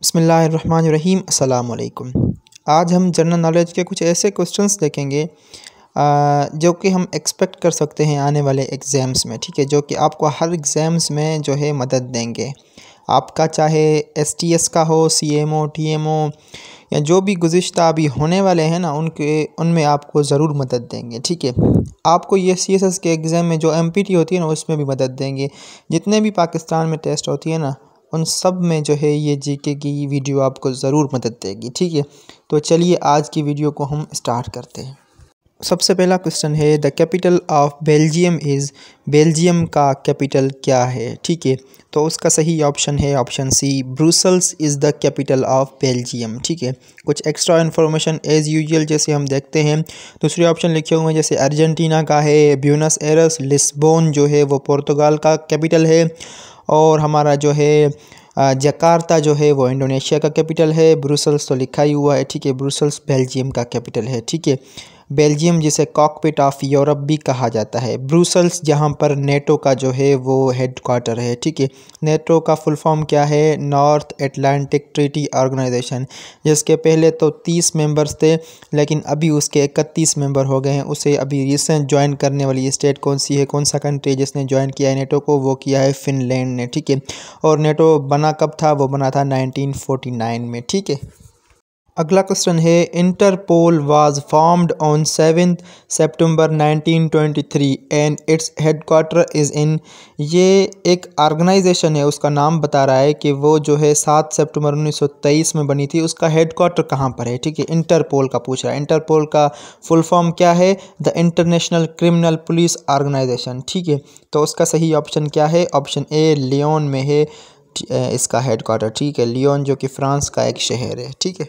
बिस्मिल्लाहिर्रहमानिर्रहीम अस्सलाम वालेकुम। आज हम जनरल नॉलेज के कुछ ऐसे क्वेश्चंस देखेंगे जो कि हम एक्सपेक्ट कर सकते हैं आने वाले एग्ज़ाम्स में, ठीक है, जो कि आपको हर एग्ज़ाम्स में जो है मदद देंगे। आपका चाहे एसटीएस का हो, सीएमओ, टीएमओ या जो भी गुज़िश्ता अभी होने वाले हैं ना, उनमें आपको ज़रूर मदद देंगे, ठीक है। आपको ये सीएसएस के एग्ज़ाम में जो एमपीटी होती है ना, उसमें भी मदद देंगे। जितने भी पाकिस्तान में टेस्ट होती है ना, उन सब में जो है ये जीके की वीडियो आपको ज़रूर मदद देगी, ठीक है। तो चलिए आज की वीडियो को हम स्टार्ट करते हैं। सबसे पहला क्वेश्चन है, the capital of Belgium is, Belgium का कैपिटल क्या है, ठीक है। तो उसका सही ऑप्शन है option C, Brussels is the capital of Belgium, ठीक है। कुछ एक्स्ट्रा इन्फॉर्मेशन एज़ यूजुअल जैसे हम देखते हैं। दूसरे ऑप्शन लिखे हुए हैं, जैसे अर्जेंटीना का है ब्यूनस एयर्स, लिस्बोन जो है वो पुर्तगाल का कैपिटल है, और हमारा जो है जकार्ता जो है वो इंडोनेशिया का कैपिटल है। ब्रुसल्स तो लिखा ही हुआ है, ठीक है, ब्रुसल्स बेल्जियम का कैपिटल है, ठीक है। बेल्जियम जिसे कॉकपिट ऑफ यूरोप भी कहा जाता है। ब्रुसल्स जहां पर नेटो का जो है वो हेडक्वार्टर है, ठीक है। नेटो का फुल फॉर्म क्या है? नॉर्थ एटलांटिक ट्रीटी ऑर्गेनाइजेशन, जिसके पहले तो 30 मेंबर्स थे, लेकिन अभी उसके 31 मेंबर हो गए हैं। उसे अभी रिसेंट ज्वाइन करने वाली स्टेट कौन सी है, कौन सा कंट्री जिसने ज्वाइन किया है नेटो को? वो किया है फिनलैंड ने, ठीक है। और नेटो बना कब था? वो बना था 1949 में, ठीक है। अगला क्वेश्चन है, Interpol was formed on 7 September 1923 and its headquarter is in. ये एक ऑर्गेनाइजेशन है, उसका नाम बता रहा है कि वो जो है 7 सितंबर 1923 में बनी थी। उसका हेडक्वार्टर कहाँ पर है, ठीक है। इंटरपोल का पूछ रहा है। इंटरपोल का फुल फॉर्म क्या है? The international criminal police organisation, ठीक है। तो उसका सही ऑप्शन क्या है? ऑप्शन ए, लियोन में है इसका हेडक्वार्टर, ठीक है। लियोन जो कि फ्रांस का एक शहर है, ठीक है।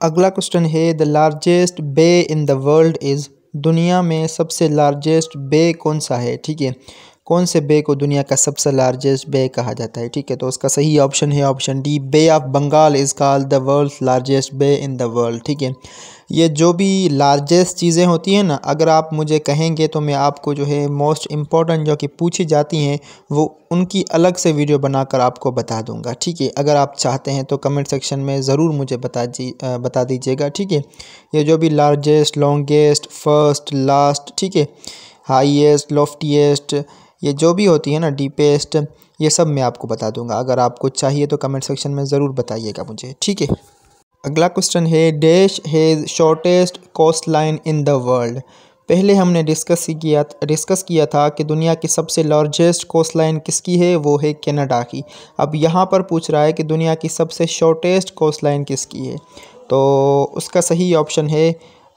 अगला क्वेश्चन है, the largest bay in the world is, दुनिया में सबसे लार्जेस्ट बे कौन सा है, ठीक है। कौन से बे को दुनिया का सबसे लार्जेस्ट बे कहा जाता है, ठीक है। तो उसका सही ऑप्शन है option D, bay of Bengal is called the world's largest bay in the world, ठीक है। ये जो भी लार्जेस्ट चीज़ें होती हैं ना, अगर आप मुझे कहेंगे तो मैं आपको जो है मोस्ट इम्पॉर्टेंट जो कि पूछी जाती हैं वो उनकी अलग से वीडियो बनाकर आपको बता दूंगा, ठीक है। अगर आप चाहते हैं तो कमेंट सेक्शन में ज़रूर मुझे बता दीजिएगा, ठीक है। ये जो भी लार्जेस्ट, लॉन्गेस्ट, फर्स्ट, लास्ट, ठीक है, हाईएस्ट, लॉफ्टीएस्ट, ये जो भी होती है ना, डीपेस्ट, ये सब मैं आपको बता दूंगा। अगर आपको चाहिए तो कमेंट सेक्शन में ज़रूर बताइएगा मुझे, ठीक है। अगला क्वेश्चन है, dash has shortest coast line in the world. पहले हमने डिस्कस किया था कि दुनिया की सबसे लार्जेस्ट कोस्ट लाइन किसकी है? वो है कनाडा की। अब यहाँ पर पूछ रहा है कि दुनिया की सबसे शॉर्टेस्ट कोस्ट लाइन किसकी है? तो उसका सही ऑप्शन है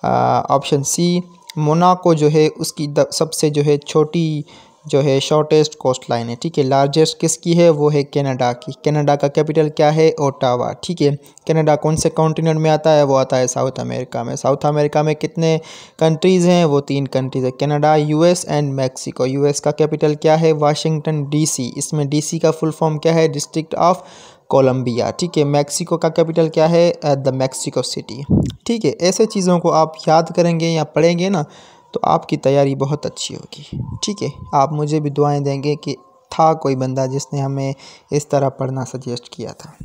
ऑप्शन सी, मोनाको जो है उसकी सबसे जो है छोटी जो है शॉर्टेस्ट कोस्ट लाइन है, ठीक है। लार्जेस्ट किसकी है? वो है कनाडा की। कनाडा का कैपिटल क्या है? ओटावा, ठीक है। कनाडा कौन से कॉन्टिनेंट में आता है? वो आता है साउथ अमेरिका में। साउथ अमेरिका में कितने कंट्रीज़ हैं? वो 3 कंट्रीज़ है, Canada, US and Mexico. US का कैपिटल क्या है? Washington DC. इसमें डीसी का फुल फॉर्म क्या है? डिस्ट्रिक्ट ऑफ कोलंबिया, ठीक है। मैक्सिको का कैपिटल क्या है? द मैक्सिको सिटी, ठीक है। ऐसे चीज़ों को आप याद करेंगे या पढ़ेंगे ना, तो आपकी तैयारी बहुत अच्छी होगी, ठीक है। आप मुझे भी दुआएं देंगे कि था कोई बंदा जिसने हमें इस तरह पढ़ना सजेस्ट किया था।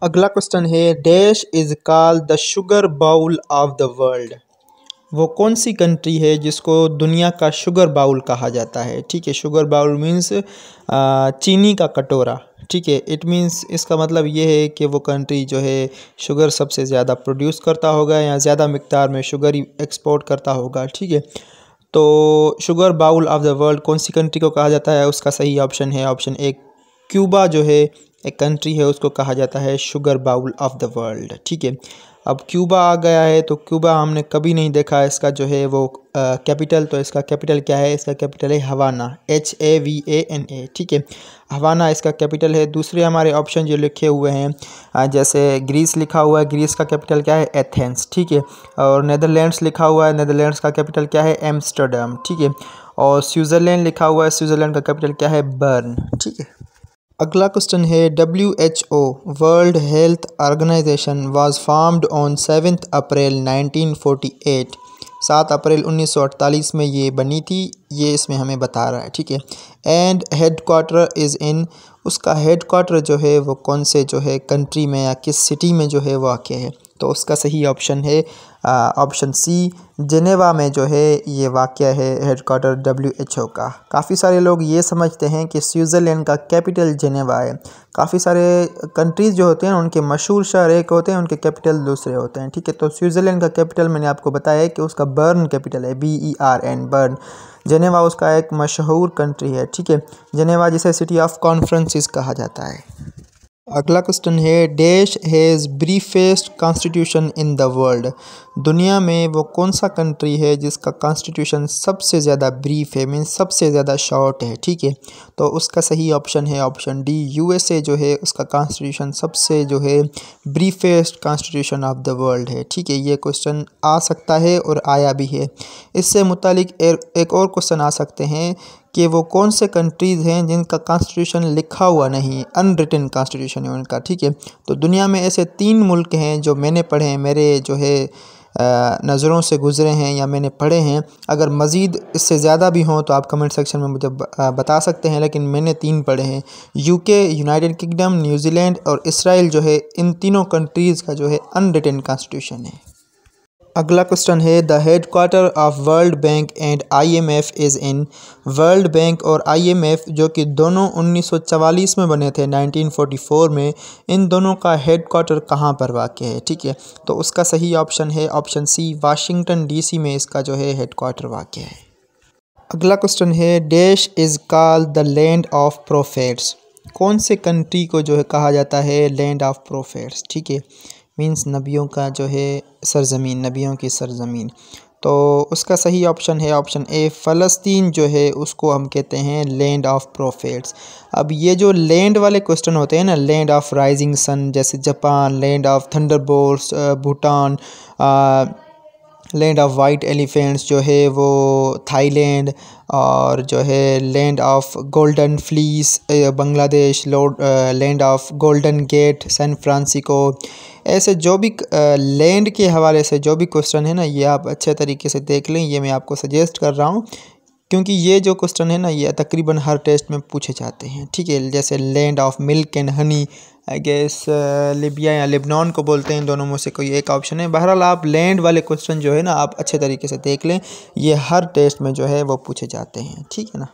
अगला क्वेश्चन है, dash is called the sugar bowl of the world. वो कौन सी कंट्री है जिसको दुनिया का शुगर बाउल कहा जाता है, ठीक है। शुगर बाउल मीन्स चीनी का कटोरा, ठीक है। इट मीन्स, इसका मतलब ये है कि वो कंट्री जो है शुगर सबसे ज़्यादा प्रोड्यूस करता होगा या ज़्यादा मिक़दार में शुगर ही एक्सपोर्ट करता होगा, ठीक है। तो sugar bowl of the world कौन सी कंट्री को कहा जाता है? उसका सही ऑप्शन है ऑप्शन ए, क्यूबा जो है एक कंट्री है, उसको कहा जाता है sugar bowl of the world, ठीक है। अब क्यूबा आ गया है, तो क्यूबा हमने कभी नहीं देखा इसका जो है वो कैपिटल। तो इसका कैपिटल क्या है? इसका कैपिटल है हवाना, HAVANA, ठीक है। हवाना इसका कैपिटल है। दूसरे हमारे ऑप्शन जो लिखे हुए हैं, जैसे ग्रीस लिखा हुआ है, ग्रीस का कैपिटल क्या है? एथेंस, ठीक है। और नेदरलैंड्स लिखा हुआ है, नेदरलैंड्स का कैपिटल क्या है? एम्स्टर्डम, ठीक है। और स्विट्ज़रलैंड लिखा हुआ है, स्विट्ज़रलैंड का कैपिटल क्या है? बर्न, ठीक है। अगला क्वेश्चन है, WHO world health organisation was formed on 7 अप्रैल 1948। 7 अप्रैल 1948 में ये बनी थी, ये इसमें हमें बता रहा है, ठीक है। एंड हेडक्वार्टर इज़ इन, उसका हेडक्वार्टर जो है वो कौन से जो है कंट्री में या किस सिटी में जो है वाक़ है। तो उसका सही ऑप्शन है ऑप्शन सी, जेनेवा में जो है ये वाक़ है हेडक्वार्टर WHO का। काफ़ी सारे लोग ये समझते हैं कि स्विट्ज़रलैंड का कैपिटल जेनेवा है। काफ़ी सारे कंट्रीज़ जो होते हैं उनके मशहूर शहर एक होते हैं, उनके कैपिटल दूसरे होते हैं, ठीक है। तो स्विट्ज़रलैंड का कैपिटल मैंने आपको बताया है कि उसका बर्न कैपिटल है, BERN, बर्न। जेनेवा उसका एक मशहूर कंट्री है, ठीक है। जेनेवा जिसे सिटी ऑफ कॉन्फ्रेंसेस कहा जाता है। अगला क्वेश्चन है, dash has briefest constitution in the world. दुनिया में वो कौन सा कंट्री है जिसका कॉन्स्टिट्यूशन सबसे ज़्यादा ब्रीफ है, मीन्स सबसे ज़्यादा शॉर्ट है, ठीक है। तो उसका सही ऑप्शन है ऑप्शन डी, USA जो है उसका कॉन्स्टिट्यूशन सबसे जो है ब्रीफेस्ट कॉन्स्टिट्यूशन ऑफ द वर्ल्ड है, ठीक है। ये क्वेश्चन आ सकता है और आया भी है। इससे मुतालिक एक और क्वेश्चन आ सकते हैं कि वो कौन से कंट्रीज़ हैं जिनका कॉन्स्टिट्यूशन लिखा हुआ नहीं, अनरिटन कॉन्स्टिट्यूशन है उनका, ठीक है। तो दुनिया में ऐसे 3 मुल्क हैं जो मैंने पढ़े हैं, मेरे जो है नज़रों से गुज़रे हैं या मैंने पढ़े हैं। अगर मज़ीद इससे ज़्यादा भी हों तो आप कमेंट सेक्शन में मुझे बता सकते हैं, लेकिन मैंने 3 पढ़े हैं। UK, यूनाइटेड किंगडम, न्यूजीलैंड और इसराइल जो है, इन तीनों कंट्रीज़ का जो है अनरिटन कॉन्स्टिट्यूशन है। अगला क्वेश्चन है, the headquarter of world bank and IMF is in. World bank और IMF जो कि दोनों 1944 में बने थे, 1944 में, इन दोनों का हेडक्वार्टर कहाँ पर वाक़ है, ठीक है। तो उसका सही ऑप्शन है ऑप्शन सी, वाशिंगटन DC में इसका जो है हेडक्वार्टर वाक़ है। अगला क्वेश्चन है, dash is called the land of prophets. कौन से कंट्री को जो है कहा जाता है लैंड ऑफ प्रोफेट्स, ठीक है, मीन्स नबियों का जो है सरज़मीन, नबियों की सरज़मीन। तो उसका सही ऑप्शन है ऑप्शन ए, फ़लस्तीन जो है उसको हम कहते हैं लैंड ऑफ प्रोफेट्स। अब ये जो लैंड वाले क्वेश्चन होते हैं ना, लैंड ऑफ राइजिंग सन जैसे Japan, land of thunderbolts Bhutan, land of white elephants जो है वो थाईलैंड, और जो है land of golden fleece Bangladesh, land of golden gate San Francisco. ऐसे जो भी लैंड के हवाले से जो भी क्वेश्चन है ना, ये आप अच्छे तरीके से देख लें, ये मैं आपको सजेस्ट कर रहा हूँ, क्योंकि ये जो क्वेश्चन है ना ये तकरीबन हर टेस्ट में पूछे जाते हैं, ठीक है। जैसे land of milk and honey, I guess Libya या लेबनान को बोलते हैं, इन दोनों में से कोई एक ऑप्शन है। बहरहाल आप लैंड वाले क्वेश्चन जो है ना आप अच्छे तरीके से देख लें, ये हर टेस्ट में जो है वो पूछे जाते हैं, ठीक है ना।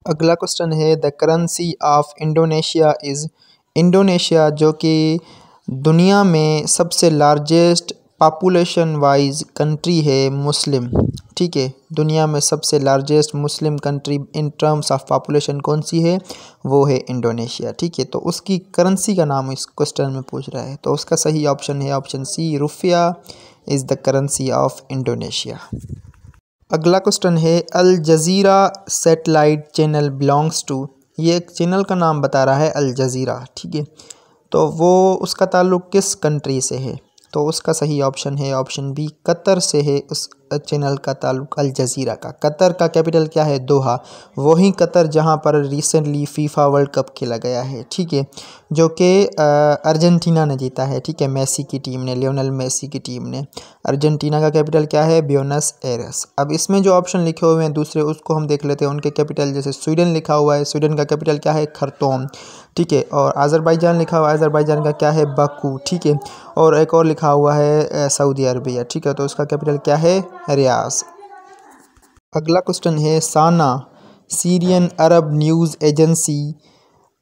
अगला क्वेश्चन है, the currency of Indonesia is. Indonesia जो कि दुनिया में सबसे लार्जेस्ट पॉपुलेशन वाइज कंट्री है, मुस्लिम, ठीक है। दुनिया में सबसे largest Muslim country in terms of population कौन सी है, वो है इंडोनेशिया, ठीक है। तो उसकी करेंसी का नाम इस क्वेश्चन में पूछ रहा है। तो उसका सही ऑप्शन है option C, rupiah is the currency of Indonesia. अगला क्वेश्चन है, Al Jazeera satellite channel belongs to. ये एक चैनल का नाम बता रहा है अल जज़ीरा, ठीक है। तो वो उसका ताल्लुक़ किस कंट्री से है। तो उसका सही ऑप्शन है ऑप्शन बी, कतर से है उस चैनल का ताल्लुक़ अल जज़ीरा का। कतर का कैपिटल क्या है, दोहा। वही कतर जहां पर रिसेंटली फीफा वर्ल्ड कप खेला गया है, ठीक है, जो कि अर्जेंटीना ने जीता है, ठीक है, मेसी की टीम ने, लियोनेल मेसी की टीम ने। अर्जेंटीना का कैपिटल क्या है, ब्यूनस एयर्स। अब इसमें जो ऑप्शन लिखे हुए हैं दूसरे, उसको हम देख लेते हैं उनके कैपिटल। जैसे स्वीडन लिखा हुआ है, स्वीडन का कैपिटल क्या है, खरतूम, ठीक है। और अज़रबैजान लिखा हुआ है, अज़रबैजान का क्या है, बाकू, ठीक है। और एक और लिखा हुआ है सऊदी अरबिया, ठीक है। तो उसका कैपिटल क्या है, रियाज। अगला क्वेश्चन है, SANA Syrian Arab news agency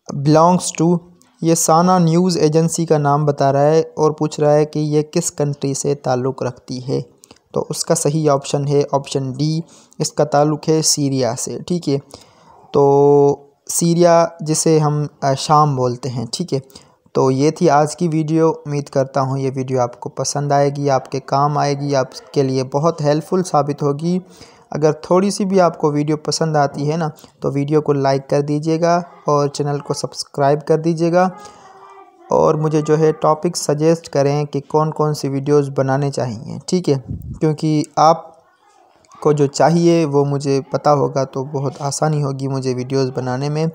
belongs to. ये साना न्यूज़ एजेंसी का नाम बता रहा है और पूछ रहा है कि ये किस कंट्री से ताल्लुक़ रखती है। तो उसका सही ऑप्शन है ऑप्शन डी, इसका ताल्लुक़ है सीरिया से, ठीक है। तो सीरिया जिसे हम शाम बोलते हैं, ठीक है। तो ये थी आज की वीडियो। उम्मीद करता हूँ ये वीडियो आपको पसंद आएगी, आपके काम आएगी, आपके लिए बहुत हेल्पफुल साबित होगी। अगर थोड़ी सी भी आपको वीडियो पसंद आती है ना, तो वीडियो को लाइक कर दीजिएगा और चैनल को सब्सक्राइब कर दीजिएगा। और मुझे जो है टॉपिक सजेस्ट करें कि कौन कौन सी वीडियोस बनाने चाहिए, ठीक है, क्योंकि आप को जो चाहिए वो मुझे पता होगा तो बहुत आसानी होगी मुझे वीडियोस बनाने में,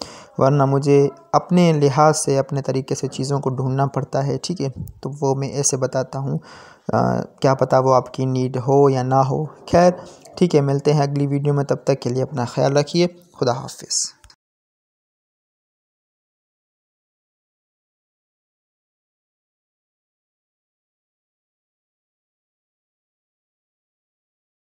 वरना मुझे अपने लिहाज से अपने तरीके से चीज़ों को ढूंढना पड़ता है, ठीक है। तो वो मैं ऐसे बताता हूँ, क्या पता वो आपकी नीड हो या ना हो। खैर ठीक है, मिलते हैं अगली वीडियो में, तब तक के लिए अपना ख्याल रखिए। खुदा हाफिज़।